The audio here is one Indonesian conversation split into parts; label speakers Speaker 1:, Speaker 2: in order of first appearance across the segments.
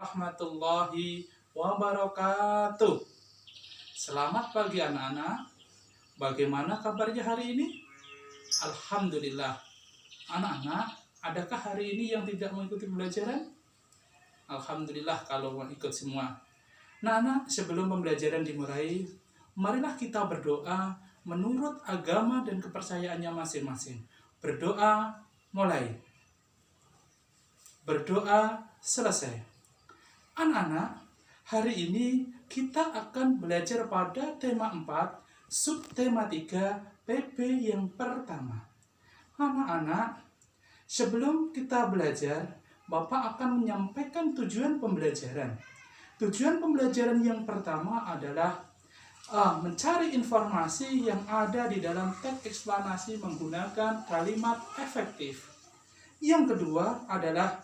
Speaker 1: Warahmatullahi wabarakatuh. Selamat pagi anak-anak. Bagaimana kabarnya hari ini? Alhamdulillah. Anak-anak, adakah hari ini yang tidak mengikuti pembelajaran? Alhamdulillah kalau mau ikut semua. Nah, anak, sebelum pembelajaran dimulai, marilah kita berdoa menurut agama dan kepercayaannya masing-masing. Berdoa mulai. Berdoa selesai. Anak-anak, hari ini kita akan belajar pada tema 4, subtema 3, PB yang pertama. Anak-anak, sebelum kita belajar, Bapak akan menyampaikan tujuan pembelajaran. Tujuan pembelajaran yang pertama adalah mencari informasi yang ada di dalam teks eksplanasi menggunakan kalimat efektif. Yang kedua adalah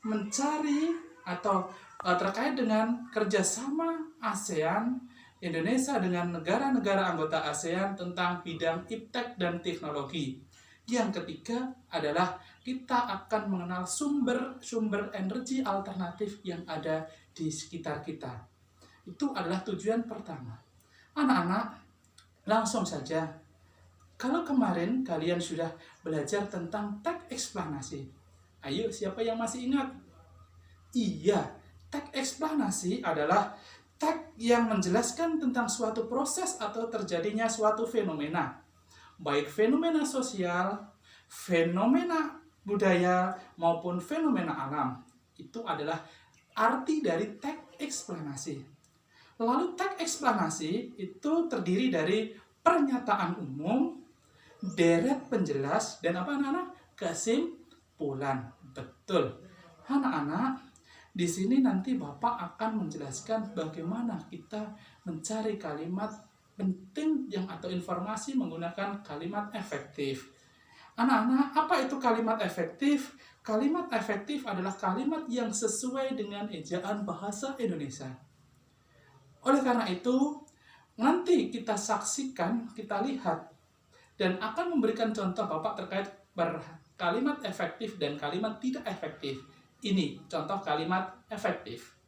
Speaker 1: mencari atau terkait dengan kerjasama ASEAN, Indonesia dengan negara-negara anggota ASEAN tentang bidang iptek dan teknologi. Yang ketiga adalah kita akan mengenal sumber-sumber energi alternatif yang ada di sekitar kita. Itu adalah tujuan pertama. Anak-anak, langsung saja. Kalau kemarin kalian sudah belajar tentang teks eksplanasi, ayo siapa yang masih ingat? Iya, teks eksplanasi adalah teks yang menjelaskan tentang suatu proses atau terjadinya suatu fenomena. Baik fenomena sosial, fenomena budaya, maupun fenomena alam. Itu adalah arti dari teks eksplanasi. Lalu teks eksplanasi itu terdiri dari pernyataan umum, deret penjelas, dan apa anak-anak? Kesimpulan. Betul. Anak-anak, di sini nanti Bapak akan menjelaskan bagaimana kita mencari kalimat penting yang atau informasi menggunakan kalimat efektif. Anak-anak, apa itu kalimat efektif? Kalimat efektif adalah kalimat yang sesuai dengan ejaan bahasa Indonesia. Oleh karena itu, nanti kita saksikan, kita lihat, dan akan memberikan contoh Bapak terkait kalimat efektif dan kalimat tidak efektif. Ini contoh kalimat efektif.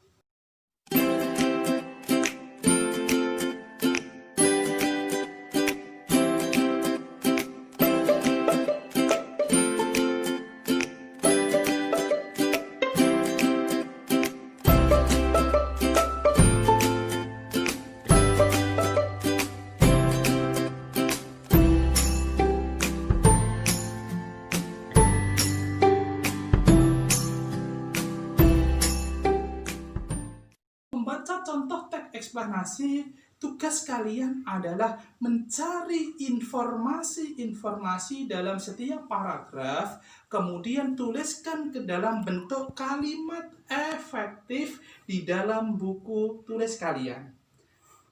Speaker 1: Membaca contoh teks eksplanasi, tugas kalian adalah mencari informasi-informasi dalam setiap paragraf, kemudian tuliskan ke dalam bentuk kalimat efektif di dalam buku tulis kalian.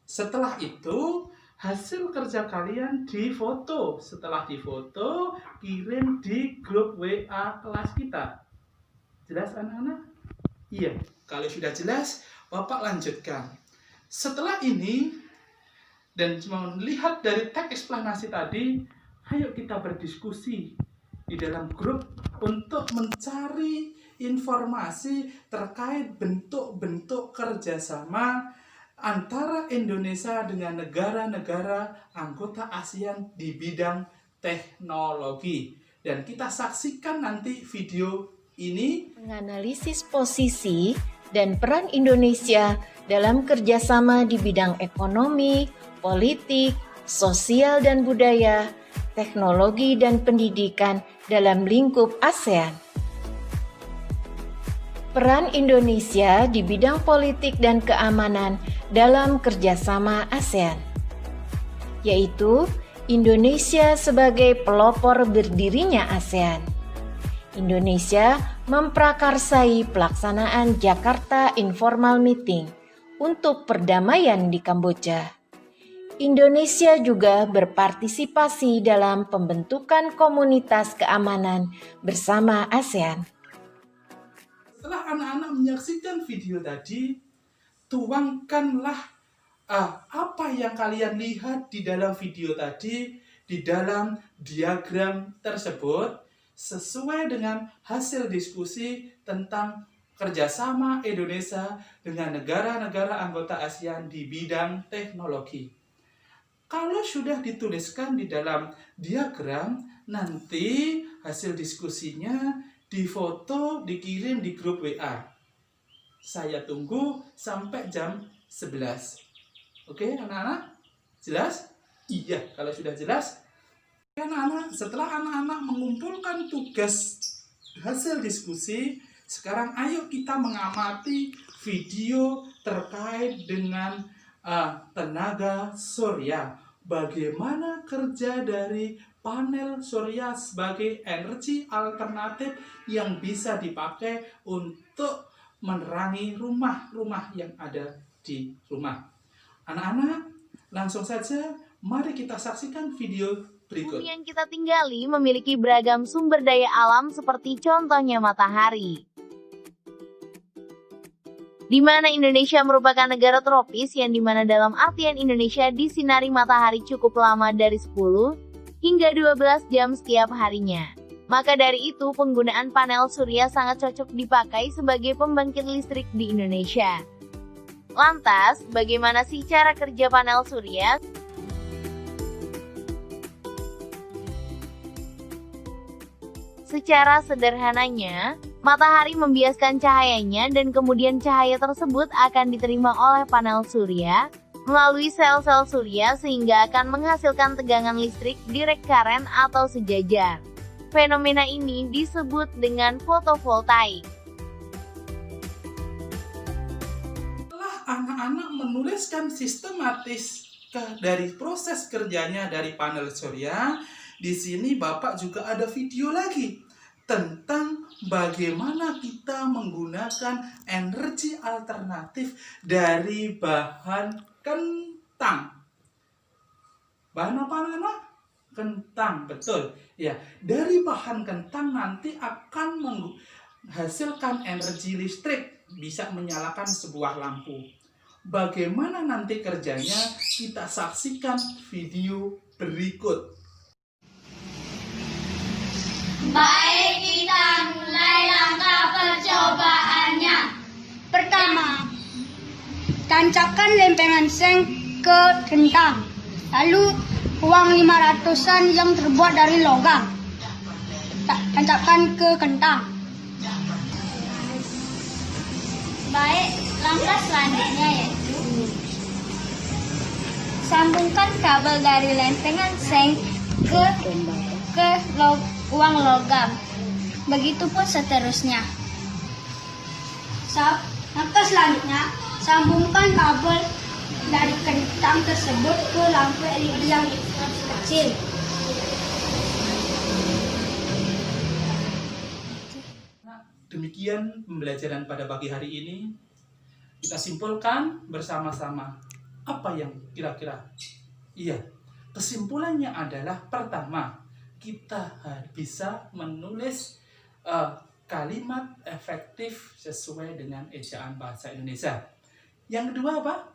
Speaker 1: Setelah itu, hasil kerja kalian difoto. Setelah difoto, kirim di grup WA kelas kita. Jelas anak-anak? Iya, kalau sudah jelas, Bapak lanjutkan. Setelah ini, dan melihat dari teks eksplanasi tadi, ayo kita berdiskusi di dalam grup untuk mencari informasi terkait bentuk-bentuk kerjasama antara Indonesia dengan negara-negara anggota ASEAN di bidang teknologi. Dan kita saksikan nanti video ini.
Speaker 2: Menganalisis posisi dan peran Indonesia dalam kerjasama di bidang ekonomi, politik, sosial dan budaya, teknologi dan pendidikan dalam lingkup ASEAN. Peran Indonesia di bidang politik dan keamanan dalam kerjasama ASEAN, yaitu Indonesia sebagai pelopor berdirinya ASEAN. Indonesia memprakarsai pelaksanaan Jakarta Informal Meeting untuk perdamaian di Kamboja. Indonesia juga berpartisipasi dalam pembentukan komunitas keamanan bersama ASEAN.
Speaker 1: Setelah anak-anak menyaksikan video tadi, tuangkanlah apa yang kalian lihat di dalam video tadi, di dalam diagram tersebut, sesuai dengan hasil diskusi tentang kerjasama Indonesia dengan negara-negara anggota ASEAN di bidang teknologi. Kalau sudah dituliskan di dalam diagram, nanti hasil diskusinya difoto, dikirim di grup WA. Saya tunggu sampai jam 11. Oke, anak-anak? Jelas? Iya, kalau sudah jelas. Anak-anak, setelah anak-anak mengumpulkan tugas hasil diskusi, sekarang ayo kita mengamati video terkait dengan tenaga surya. Bagaimana kerja dari panel surya sebagai energi alternatif yang bisa dipakai untuk menerangi rumah-rumah yang ada di rumah. Anak-anak, langsung saja mari kita saksikan video berikut.
Speaker 3: Bumi yang kita tinggali memiliki beragam sumber daya alam seperti contohnya matahari. Di mana Indonesia merupakan negara tropis yang dimana dalam artian Indonesia disinari matahari cukup lama dari 10 hingga 12 jam setiap harinya. Maka dari itu penggunaan panel surya sangat cocok dipakai sebagai pembangkit listrik di Indonesia. Lantas, bagaimana sih cara kerja panel surya? Secara sederhananya, matahari membiaskan cahayanya dan kemudian cahaya tersebut akan diterima oleh panel surya melalui sel-sel surya sehingga akan menghasilkan tegangan listrik direct current atau sejajar. Fenomena ini disebut dengan fotovoltaik.
Speaker 1: Setelah anak-anak menuliskan sistematis dari proses kerjanya dari panel surya, di sini Bapak juga ada video lagi tentang bagaimana kita menggunakan energi alternatif dari bahan kentang. Bahan apa anak-anak? Kentang, betul. Ya, dari bahan kentang nanti akan menghasilkan energi listrik, bisa menyalakan sebuah lampu. Bagaimana nanti kerjanya? Kita saksikan video berikut.
Speaker 4: Baik, kita mulai langkah percobaannya. Pertama, tancapkan lempengan seng ke kentang. Lalu uang 500-an yang terbuat dari logam tancapkan ke kentang. Baik, langkah selanjutnya yaitu sambungkan kabel dari lempengan seng ke uang logam. Begitupun seterusnya. Langkah selanjutnya, sambungkan kabel dari kentang tersebut ke lampu LED yang kecil.
Speaker 1: Demikian pembelajaran pada pagi hari ini. Kita simpulkan bersama-sama. Apa yang kira-kira? Iya, kesimpulannya adalah pertama, kita bisa menulis kalimat efektif sesuai dengan ejaan bahasa Indonesia. Yang kedua apa?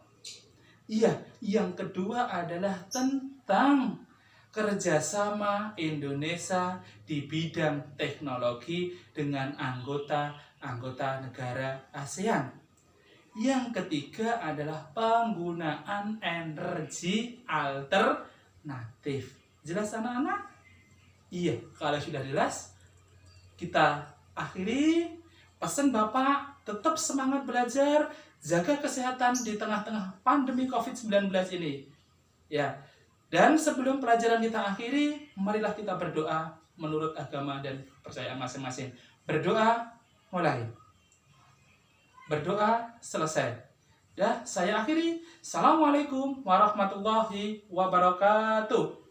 Speaker 1: Iya, yang kedua adalah tentang kerjasama Indonesia di bidang teknologi dengan anggota negara ASEAN. Yang ketiga adalah penggunaan energi alternatif. Jelas anak-anak? Iya, kalau sudah jelas, kita akhiri. Pesan Bapak, tetap semangat belajar, jaga kesehatan di tengah-tengah pandemi COVID-19 ini. Ya. Dan sebelum pelajaran kita akhiri, marilah kita berdoa menurut agama dan kepercayaan masing-masing. Berdoa mulai. Berdoa selesai. Ya, saya akhiri. Assalamualaikum warahmatullahi wabarakatuh.